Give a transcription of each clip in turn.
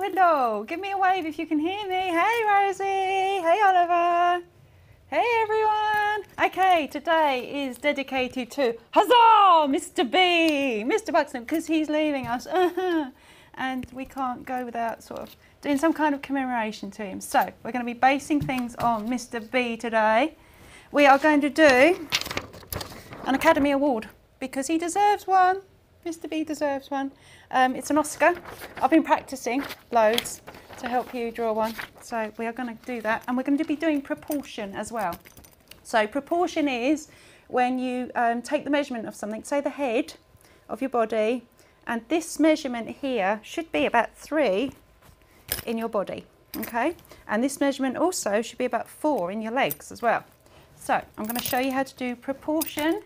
hello. Give me a wave if you can hear me. Hey, Rosie. Hey, Oliver. Hey, everyone. Okay, today is dedicated to, huzzah, Mr. B, Mr. Buxton, because he's leaving us. And we can't go without sort of doing some kind of commemoration to him. So we're going to be basing things on Mr. B today. We are going to do an Academy Award because he deserves one. Mr. B deserves one. It's an Oscar. I've been practicing loads to help you draw one. So we are going to do that. And we're going to be doing proportion as well. So proportion is when you take the measurement of something, say the head of your body, and this measurement here should be about 3 in your body, okay? And this measurement also should be about 4 in your legs as well. So I'm going to show you how to do proportion,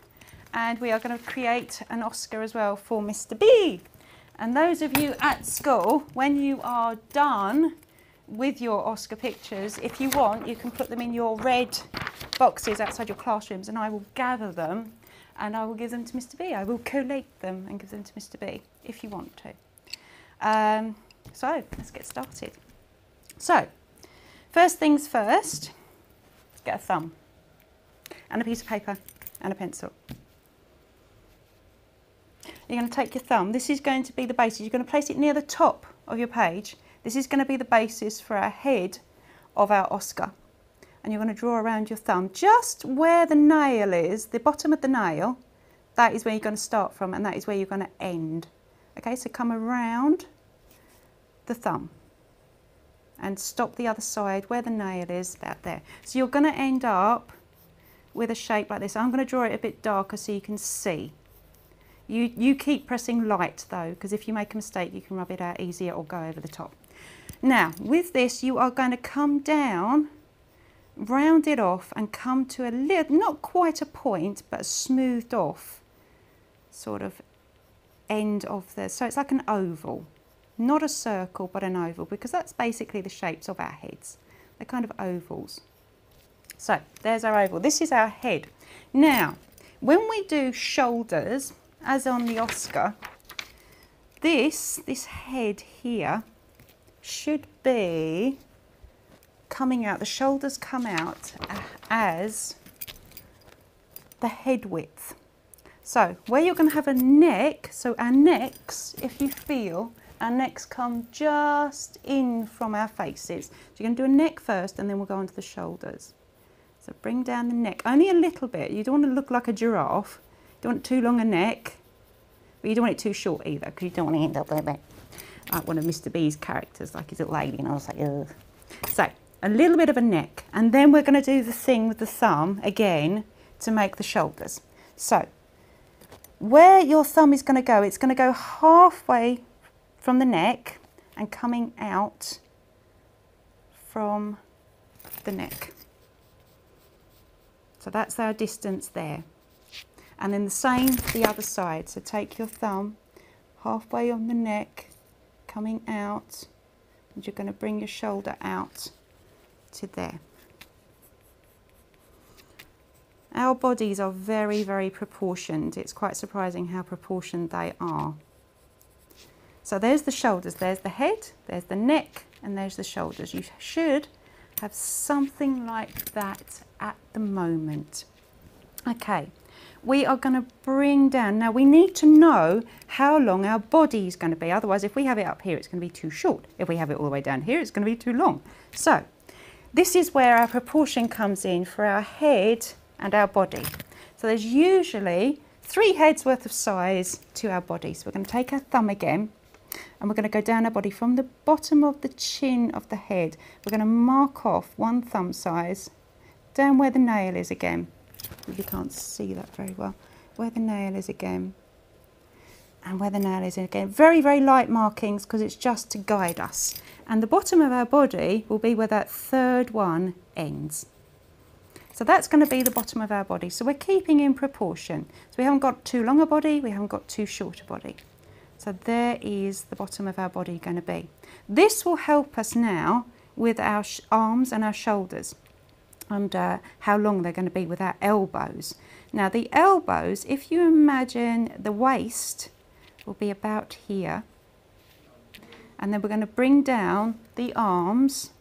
and we are going to create an Oscar as well for Mr. B. And those of you at school, when you are done with your Oscar pictures, if you want, you can put them in your red boxes outside your classrooms, and I will gather them and I will give them to Mr. B. I will collate them and give them to Mr. B if you want to. So let's get started. So first things first, get a thumb and a piece of paper and a pencil. You're going to take your thumb. This is going to be the basis. You're going to place it near the top of your page. This is going to be the basis for our head of our Oscar. And you're going to draw around your thumb just where the nail is, the bottom of the nail. That is where you're going to start from, and that is where you're going to end. Okay, so come around the thumb and stop the other side where the nail is, about there. So you're going to end up with a shape like this. I'm going to draw it a bit darker so you can see. You keep pressing light though, because if you make a mistake you can rub it out easier or go over the top. Now with this you are going to come down, round it off and come to a little, not quite a point, but a smoothed off sort of end of the, so it's like an oval, not a circle but an oval, because that's basically the shapes of our heads. They're kind of ovals. So there's our oval. This is our head. Now when we do shoulders, as on the Oscar, this head here should be coming out, the shoulders come out as the head width. So where you're going to have a neck, so our necks, if you feel, our necks come just in from our faces. So you're going to do a neck first and then we'll go on to the shoulders. So bring down the neck, only a little bit. You don't want to look like a giraffe. You don't want too long a neck, but you don't want it too short either, because you don't want to end up like that. Like one of Mr. B's characters, like his little lady, and I was like, ugh. So a little bit of a neck, and then we're going to do the thing with the thumb again to make the shoulders. So where your thumb is going to go, it's going to go halfway from the neck and coming out from the neck. So that's our distance there. And then the same the other side. So take your thumb halfway on the neck, coming out, and you're going to bring your shoulder out to there. Our bodies are very, very proportioned. It's quite surprising how proportioned they are. So there's the shoulders, there's the head, there's the neck, and there's the shoulders. You should have something like that at the moment. Okay. We are going to bring down, now we need to know how long our body is going to be, otherwise if we have it up here it's going to be too short. If we have it all the way down here it's going to be too long. So this is where our proportion comes in for our head and our body. So there's usually 3 heads worth of size to our body. So we're going to take our thumb again and we're going to go down our body from the bottom of the chin of the head. We're going to mark off 1 thumb size down where the nail is again. You can't see that very well. Where the nail is again, and where the nail is again. Very, very light markings because it's just to guide us. And the bottom of our body will be where that 3rd one ends. So that's going to be the bottom of our body. So we're keeping in proportion. So we haven't got too long a body, we haven't got too short a body. So there is the bottom of our body going to be. This will help us now with our arms and our shoulders, and how long they're going to be with our elbows. Now the elbows, if you imagine the waist will be about here, And then we're going to bring down the arms.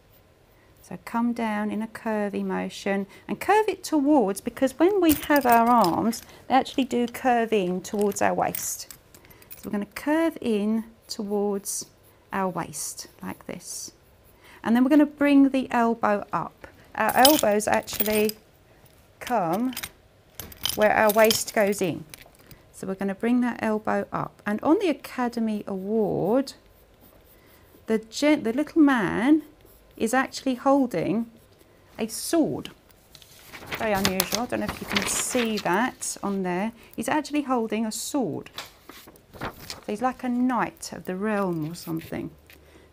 So come down in a curvy motion and curve it towards, because when we have our arms, they actually do curve in towards our waist. So we're going to curve in towards our waist like this. And then we're going to bring the elbow up. Our elbows actually come where our waist goes in. So we're going to bring that elbow up. And on the Academy Award, the little man is actually holding a sword. Very unusual. I don't know if you can see that on there. He's actually holding a sword. So he's like a knight of the realm or something.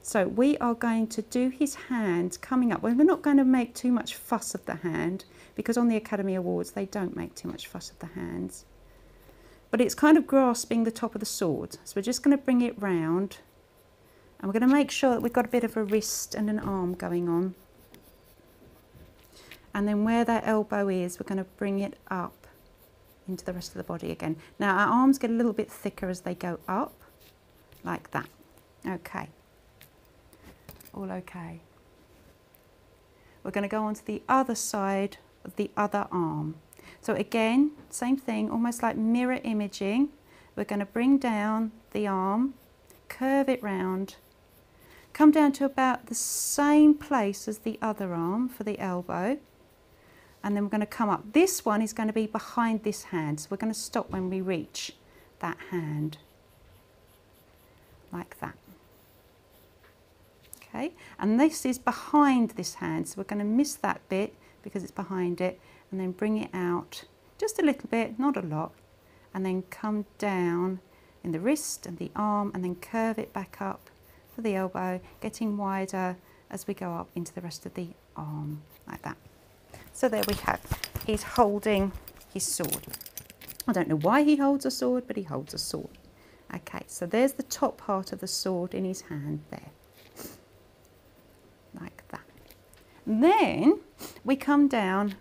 So we are going to do his hand coming up. Well, we're not going to make too much fuss of the hand, because on the Academy Awards they don't make too much fuss of the hands. But it's kind of grasping the top of the sword. So we're just going to bring it round. And we're going to make sure that we've got a bit of a wrist and an arm going on. And then where that elbow is, we're going to bring it up into the rest of the body again. Now our arms get a little bit thicker as they go up, like that. Okay. All okay. We're going to go on to the other side of the other arm. So again, same thing, almost like mirror imaging. We're going to bring down the arm, curve it round, come down to about the same place as the other arm for the elbow, and then we're going to come up. This one is going to be behind this hand, so we're going to stop when we reach that hand, like that. Okay, and this is behind this hand, so we're going to miss that bit because it's behind it, and then bring it out just a little bit, not a lot, and then come down in the wrist and the arm, and then curve it back up for the elbow, getting wider as we go up into the rest of the arm, like that. So there we have, he's holding his sword. I don't know why he holds a sword, but he holds a sword. Okay, so there's the top part of the sword in his hand there, like that. And then we come down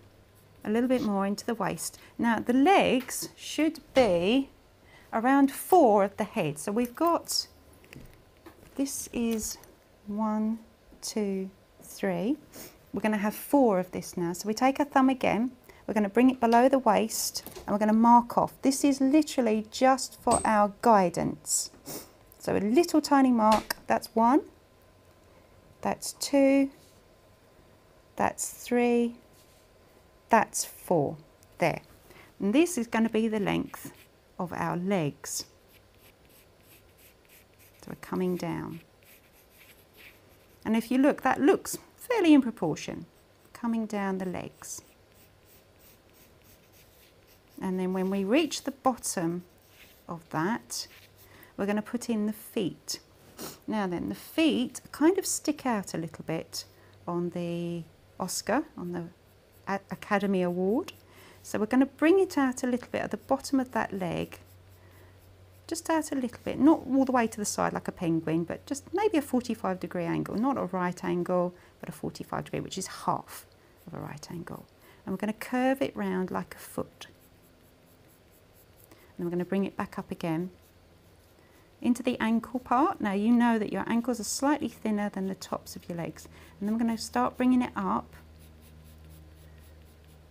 a little bit more into the waist. Now the legs should be around 4 at the head. So we've got, this is 1, 2, 3. We're going to have 4 of this now. So we take our thumb again, we're going to bring it below the waist, and we're going to mark off. This is literally just for our guidance. So a little tiny mark, that's 1, that's 2, that's 3, that's 4, there. And this is going to be the length of our legs. So we're coming down. And if you look, that looks fairly in proportion, coming down the legs. And then when we reach the bottom of that, we're going to put in the feet. Now then, the feet kind of stick out a little bit on the Oscar, on the Academy Award. So we're going to bring it out a little bit at the bottom of that leg, just out a little bit, not all the way to the side like a penguin, but just maybe a 45-degree angle, not a right angle, but a 45-degree, which is half of a right angle. And we're going to curve it round like a foot. And we're going to bring it back up again into the ankle part. Now you know that your ankles are slightly thinner than the tops of your legs. And then we're going to start bringing it up.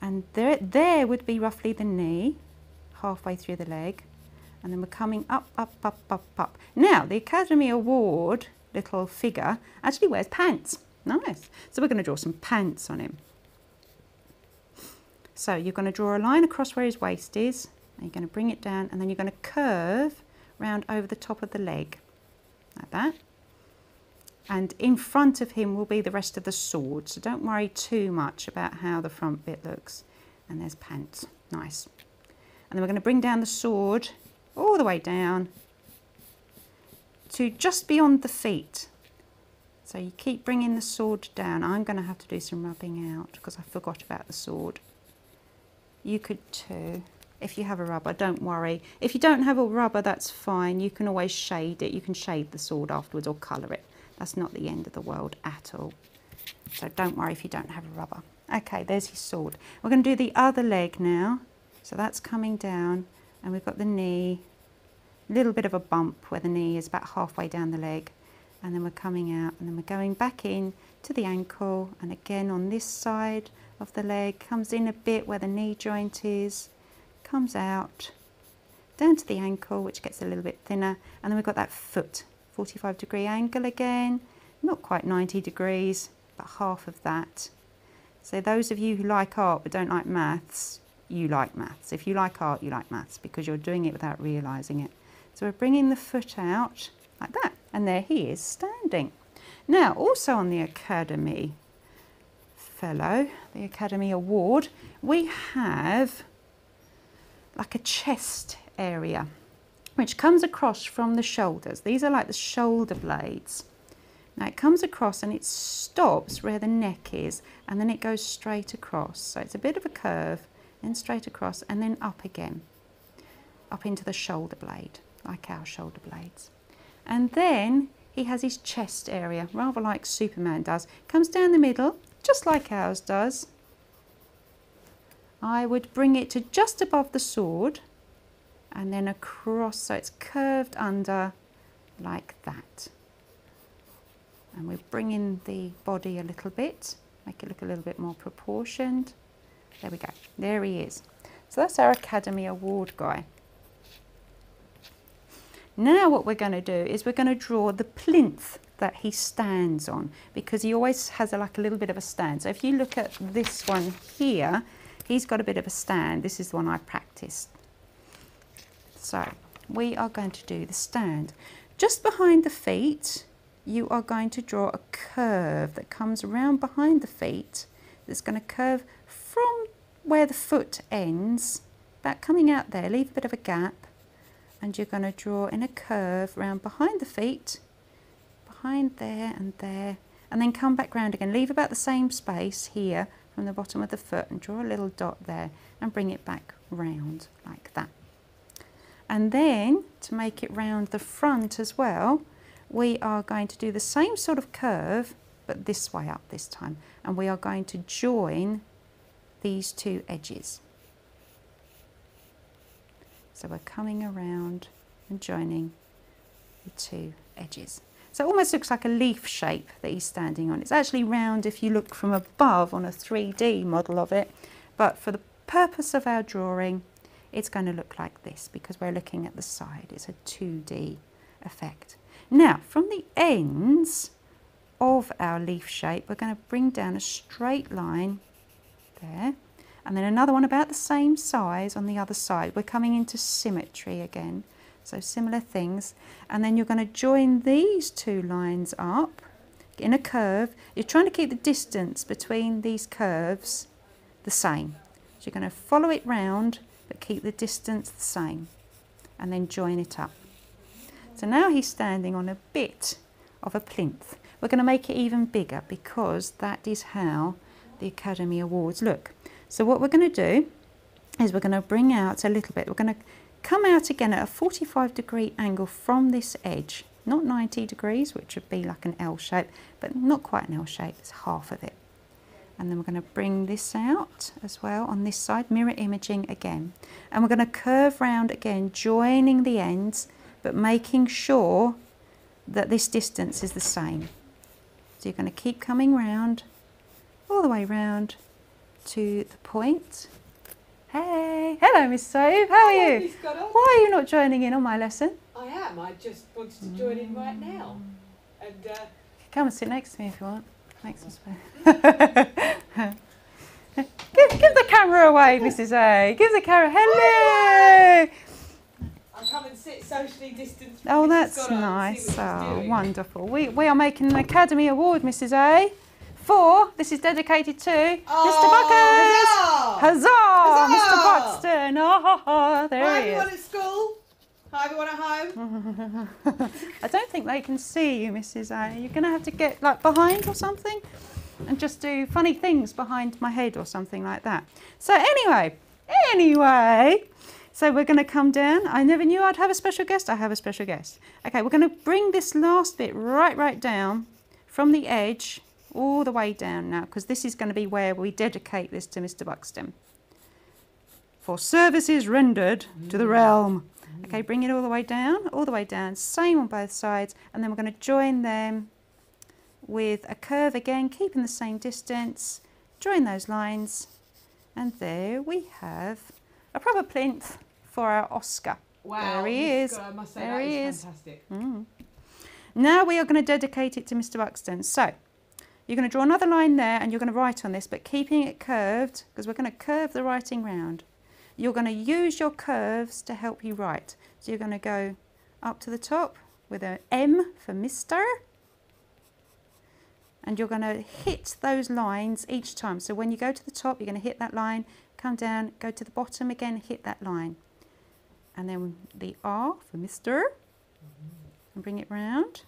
And there would be roughly the knee, halfway through the leg. And then we're coming up, up, up, up, up. Now, the Academy Award little figure actually wears pants. Nice. So we're going to draw some pants on him. So you're going to draw a line across where his waist is, and you're going to bring it down, and then you're going to curve round over the top of the leg, like that. And in front of him will be the rest of the sword, so don't worry too much about how the front bit looks. And there's pants. Nice. And then we're going to bring down the sword all the way down to just beyond the feet. So you keep bringing the sword down. I'm going to have to do some rubbing out because I forgot about the sword. You could too. If you have a rubber, don't worry. If you don't have a rubber, that's fine. You can always shade it. You can shade the sword afterwards or colour it. That's not the end of the world at all. So don't worry if you don't have a rubber. Okay, there's his sword. We're going to do the other leg now. So that's coming down, and we've got the knee, a little bit of a bump where the knee is about halfway down the leg. and then we're coming out, and then we're going back in to the ankle, and again on this side of the leg, comes in a bit where the knee joint is, comes out, down to the ankle, which gets a little bit thinner, and then we've got that foot, 45-degree angle again, not quite 90 degrees, but half of that. So those of you who like art but don't like maths, you like maths. If you like art, you like maths, because you're doing it without realising it. So we're bringing the foot out like that, and there he is standing. Now, also on the Academy Fellow, the Academy Award, we have like a chest area, which comes across from the shoulders. These are like the shoulder blades. Now it comes across and it stops where the neck is, and then it goes straight across. So it's a bit of a curve, then straight across, and then up again, up into the shoulder blade, like our shoulder blades. And then he has his chest area, rather like Superman does. Comes down the middle, just like ours does. I would bring it to just above the sword, and then across, so it's curved under like that. And we bring in the body a little bit, make it look a little bit more proportioned. There we go, there he is. So that's our Academy Award guy. Now what we're going to do is we're going to draw the plinth that he stands on, because he always has like a little bit of a stand. So if you look at this one here, he's got a bit of a stand. This is the one I practiced. So we are going to do the stand. Just behind the feet, you are going to draw a curve that comes around behind the feet. That's going to curve from where the foot ends, about coming out there, leave a bit of a gap, and you're going to draw in a curve round behind the feet, behind there, and then come back round again. Leave about the same space here from the bottom of the foot, and draw a little dot there and bring it back round like that. And then to make it round the front as well, we are going to do the same sort of curve, but this way up this time, and we are going to join these two edges. So we're coming around and joining the two edges. So it almost looks like a leaf shape that he's standing on. It's actually round if you look from above on a 3D model of it, but for the purpose of our drawing, it's going to look like this because we're looking at the side. It's a 2D effect. Now, from the ends of our leaf shape, we're going to bring down a straight line there, and then another one about the same size on the other side. We're coming into symmetry again, so similar things. And then you're going to join these two lines up in a curve. You're trying to keep the distance between these curves the same. So you're going to follow it round, but keep the distance the same, and then join it up. So now he's standing on a bit of a plinth. We're going to make it even bigger because that is how the Academy Awards look. So what we're going to do is we're going to bring out a little bit. We're going to come out again at a 45-degree angle from this edge, not 90 degrees, which would be like an L shape, but not quite an L shape, it's half of it. And then we're going to bring this out as well on this side, mirror imaging again. And we're going to curve round again, joining the ends, but making sure that this distance is the same. So you're going to keep coming round, all the way round to the point. Hey, hello Miss Sove, how are you? Miss Goddard. Why are you not joining in on my lesson? I am, I just wanted to join in right now. And Come and sit next to me if you want. Thanks, Miss Sove. Give the camera away, Mrs. A. Give the camera, hello! I'll come and sit socially distanced. Oh, Mrs. that's Goddard and nice. see what she's Oh, doing. wonderful. We are making an Academy Award, Mrs. A. This is dedicated to Mr. Buckers. Huzzah! Huzzah! Huzzah! Mr. Buxton. Oh, there Hi he everyone is. at school. Hi everyone at home. I don't think they can see you, Mrs. A. You're going to have to get like behind or something and just do funny things behind my head or something like that. So anyway, so we're going to come down. I never knew I'd have a special guest. I have a special guest. Okay, we're going to bring this last bit right down from the edge all the way down now, because this is going to be where we dedicate this to Mr. Buxton. For services rendered to the realm Okay, bring it all the way down, same on both sides, and then we're going to join them with a curve again, keeping the same distance, join those lines, and there we have a proper plinth for our Oscar. Wow, there he is. I must say there that he is fantastic. Now we are going to dedicate it to Mr. Buxton. So you're going to draw another line there and you're going to write on this, but keeping it curved, because we're going to curve the writing round. You're going to use your curves to help you write. So you're going to go up to the top with an M for Mr. And you're going to hit those lines each time. So when you go to the top, you're going to hit that line, come down, go to the bottom again, hit that line. And then the R for Mr. And bring it round.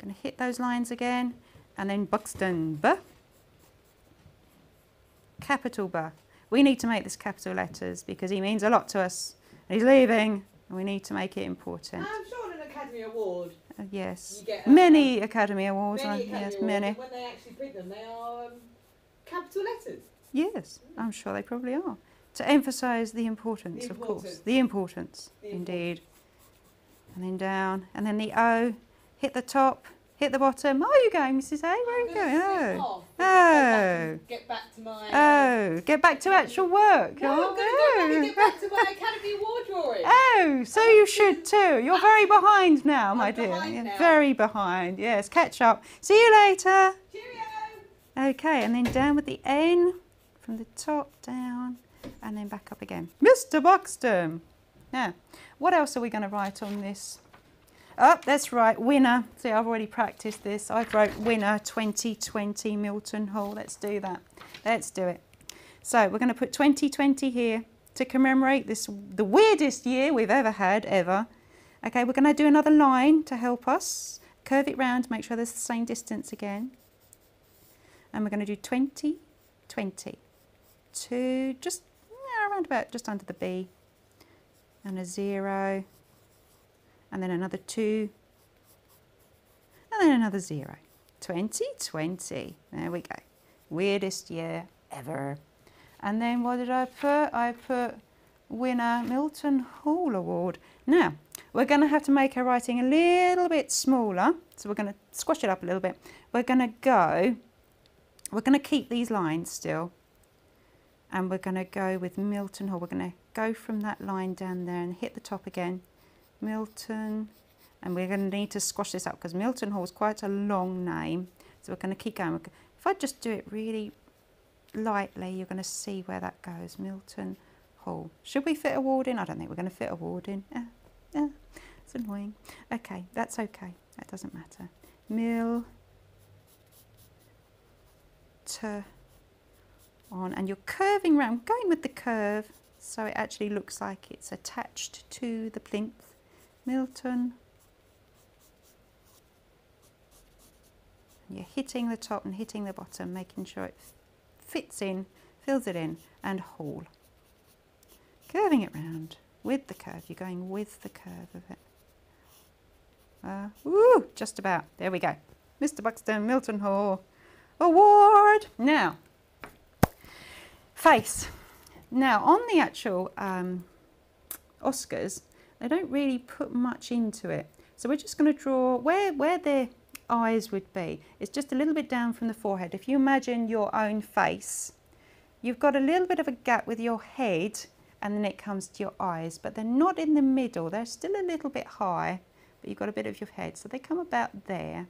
Going to hit those lines again. And then Buxton, B. Capital B. We need to make this capital letters because he means a lot to us. He's leaving and we need to make it important. I'm sure an Academy Award. Yes. You get, many Academy Awards. Many Academy yes, Awards, many. when they actually print them, they are capital letters. Yes, I'm sure they probably are. To emphasise the importance, of course. The importance, indeed. And then down, and then the O, hit the top, hit the bottom. Oh, you going, Mrs. A? Where are you going? Oh. Get back to my... Oh, get back to actual work. No, I'm going to get back to my Academy Award drawing. Oh, so you should too. You're very behind now, my dear. Behind now. Very behind. Yes, catch up. See you later. Cheerio. Okay, and then down with the N from the top down and then back up again. Mr. Buxton. Now, what else are we going to write on this? Oh, that's right, winner. See, I've already practiced this. I wrote winner 2020 Milton Hall. Let's do that. Let's do it. So we're going to put 2020 here to commemorate the weirdest year we've ever had, ever. Okay, we're going to do another line to help us. Curve it round, make sure there's the same distance again. And we're going to do 2020 to just around about just under the B. And a 0. And then another 2, and then another 0. 2020. There we go. Weirdest year ever. And then what did I put? I put winner Milton Hall Award. Now, we're going to have to make our writing a little bit smaller. So we're going to squash it up a little bit. We're going to keep these lines still. And we're going to go with Milton Hall. We're going to go from that line down there and hit the top again. Milton, and we're going to need to squash this up because Milton Hall is quite a long name, so we're going to keep going. If I just do it really lightly, you're going to see where that goes. Milton Hall. Should we fit a ward in? I don't think we're going to fit a ward in. It's annoying. Okay, that's okay. That doesn't matter. On, and you're curving round, going with the curve, so it actually looks like it's attached to the plinth. Milton. You're hitting the top and hitting the bottom, making sure it fits in, fills it in, and Hall. Curving it round with the curve. You're going with the curve of it. Just about. There we go. Mr. Buxton, Milton Hall Award. Now, face. Now, on the actual Oscars, they don't really put much into it. So we're just going to draw where their eyes would be. It's just a little bit down from the forehead. If you imagine your own face, you've got a little bit of a gap with your head and then it comes to your eyes, but they're not in the middle. They're still a little bit high, but you've got a bit of your head. So they come about there.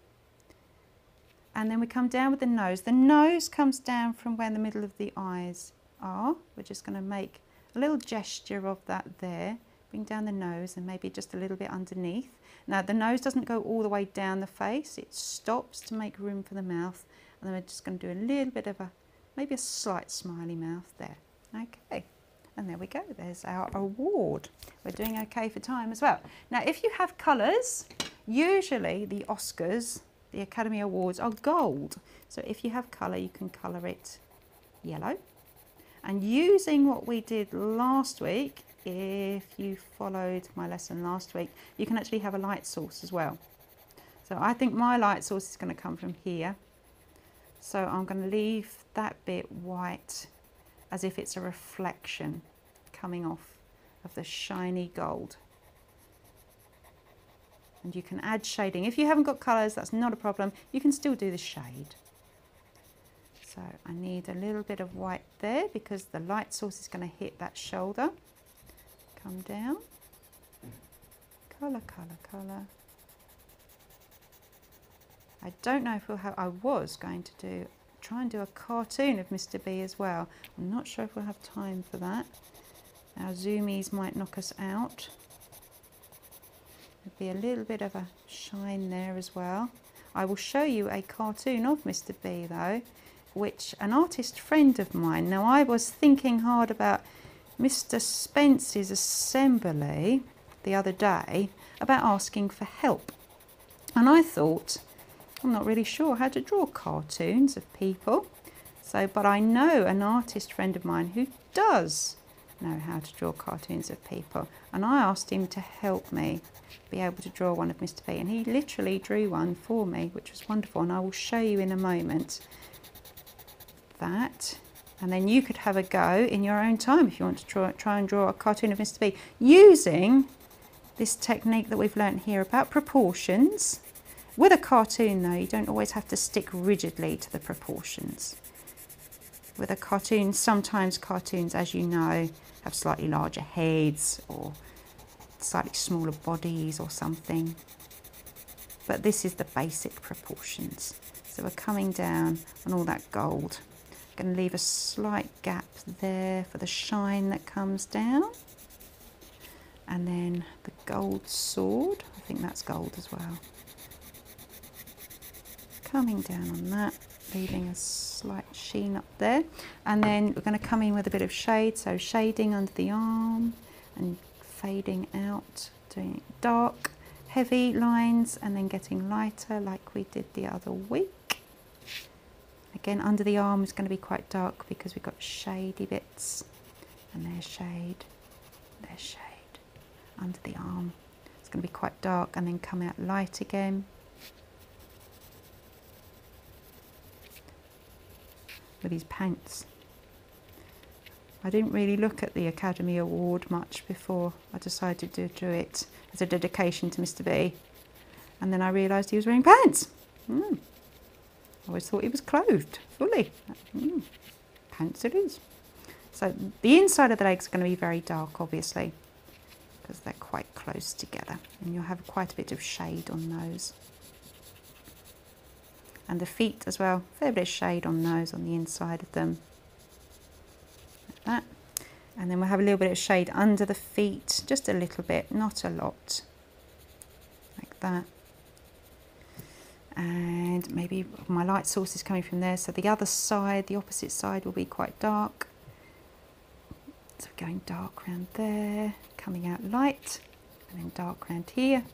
And then we come down with the nose. The nose comes down from where the middle of the eyes are. We're just going to make a little gesture of that there. Bring down the nose and maybe just a little bit underneath. Now the nose doesn't go all the way down the face, it stops to make room for the mouth. And then we're just going to do a little bit of maybe a slight smiley mouth there. Okay, and there we go, there's our award. We're doing okay for time as well. Now if you have colours, usually the Oscars, the Academy Awards are gold. So if you have colour, you can colour it yellow. And using what we did last week, if you followed my lesson last week, you can actually have a light source as well. So I think my light source is going to come from here. So I'm going to leave that bit white as if it's a reflection coming off of the shiny gold. And you can add shading. If you haven't got colours, that's not a problem. You can still do the shade. So I need a little bit of white there because the light source is going to hit that shoulder. Come down. Colour, colour, colour. I don't know if we'll have, I was going to try and do a cartoon of Mr. B as well. I'm not sure if we'll have time for that. Our zoomies might knock us out. There'll be a little bit of a shine there as well. I will show you a cartoon of Mr. B though, which an artist friend of mine, now I was thinking hard about Mr. Spence's assembly the other day about asking for help. And I thought, I'm not really sure how to draw cartoons of people. But I know an artist friend of mine who does know how to draw cartoons of people. And I asked him to help me be able to draw one of Mr. B. And he literally drew one for me, which was wonderful. And I will show you in a moment that. And then you could have a go in your own time if you want to try and draw a cartoon of Mr. B using this technique that we've learnt here about proportions. With a cartoon though, you don't always have to stick rigidly to the proportions. With a cartoon, sometimes cartoons, as you know, have slightly larger heads or slightly smaller bodies or something. But this is the basic proportions. So we're coming down on all that gold. Going to leave a slight gap there for the shine that comes down. And then the gold sword, I think that's gold as well. Coming down on that, leaving a slight sheen up there. And then we're going to come in with a bit of shade, so shading under the arm and fading out, doing dark, heavy lines and then getting lighter like we did the other week. Again, under the arm is going to be quite dark because we've got shady bits. And there's shade, there's shade. Under the arm, it's going to be quite dark and then come out light again. With his pants. I didn't really look at the Academy Award much before I decided to do it as a dedication to Mr. B. And then I realised he was wearing pants. I always thought he was clothed fully. Pants it is. So the inside of the legs are going to be very dark, obviously, because they're quite close together. And you'll have quite a bit of shade on those. And the feet as well, a fair bit of shade on those, on the inside of them. Like that. And then we'll have a little bit of shade under the feet, just a little bit, not a lot. Like that. And maybe my light source is coming from there, so the other side, the opposite side will be quite dark. So we're going dark around there, coming out light, and then dark around here,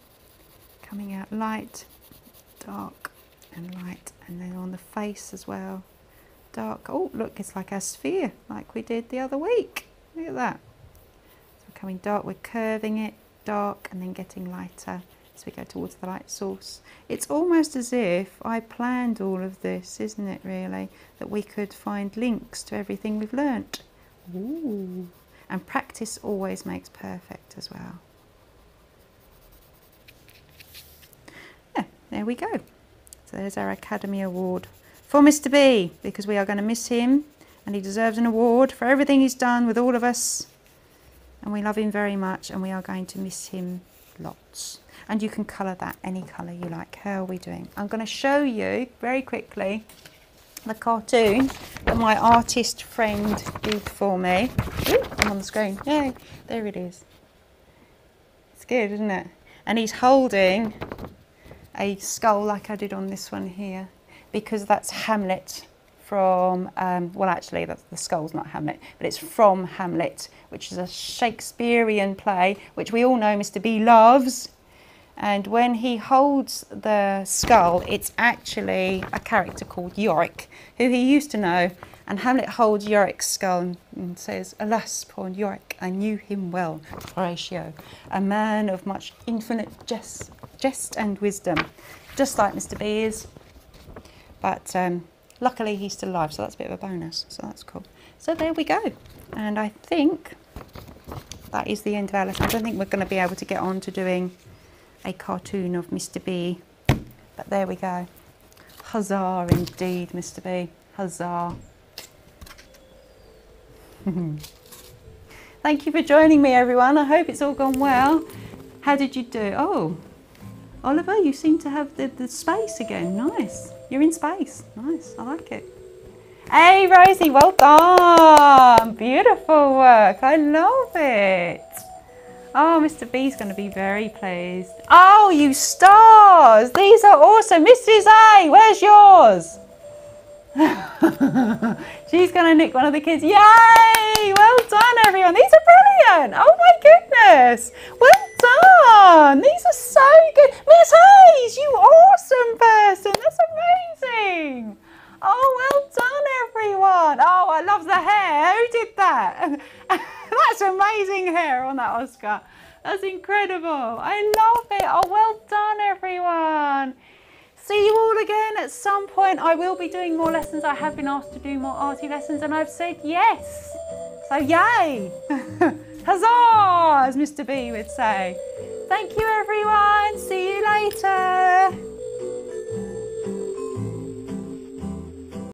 coming out light, dark, and light, and then on the face as well, dark. Oh look, it's like our sphere, like we did the other week. Look at that. So we're coming dark, we're curving it, dark, and then getting lighter as we go towards the light source. It's almost as if I planned all of this, isn't it really? That we could find links to everything we've learnt. Ooh. And practice always makes perfect as well. Yeah, there we go. So there's our Academy Award for Mr. B, because we are going to miss him and he deserves an award for everything he's done with all of us. And we love him very much and we are going to miss him lots. And you can colour that any colour you like. How are we doing? I'm going to show you very quickly the cartoon that my artist friend did for me. Ooh, I'm on the screen. Yay, there it is. It's good, isn't it? And he's holding a skull like I did on this one here, because that's Hamlet from, well actually that's, the skull's not Hamlet, but it's from Hamlet, which is a Shakespearean play, which we all know Mr. B loves. And when he holds the skull, it's actually a character called Yorick, who he used to know. And Hamlet holds Yorick's skull and says, "Alas, poor Yorick, I knew him well, Horatio, a man of much infinite jest and wisdom," just like Mr. B is. But luckily he's still alive, so that's a bit of a bonus, so that's cool. So there we go. And I think that is the end of our lesson. I don't think we're going to be able to get on to doing a cartoon of Mr. B. But there we go. Huzzah indeed, Mr. B. Huzzah. Thank you for joining me, everyone. I hope it's all gone well. How did you do? Oh, Oliver, you seem to have the space again. Nice. You're in space. Nice. I like it. Hey, Rosie, well done. Beautiful work. I love it. Oh, Mr. B's going to be very pleased. Oh, you stars. These are awesome. Mrs. A, where's yours? She's going to nick one of the kids. Yay! Well done, everyone. These are brilliant. Oh, my goodness. Well done. These are so good. Miss Hayes, you awesome person. That's amazing. Oh, well done, everyone. Oh, I love the hair. Who did that? That's amazing hair on that Oscar. That's incredible. I love it. Oh, well done, everyone. See you all again at some point. I will be doing more lessons. I have been asked to do more arty lessons and I've said yes. So yay. Huzzah, as Mr. B would say. Thank you, everyone. See you later.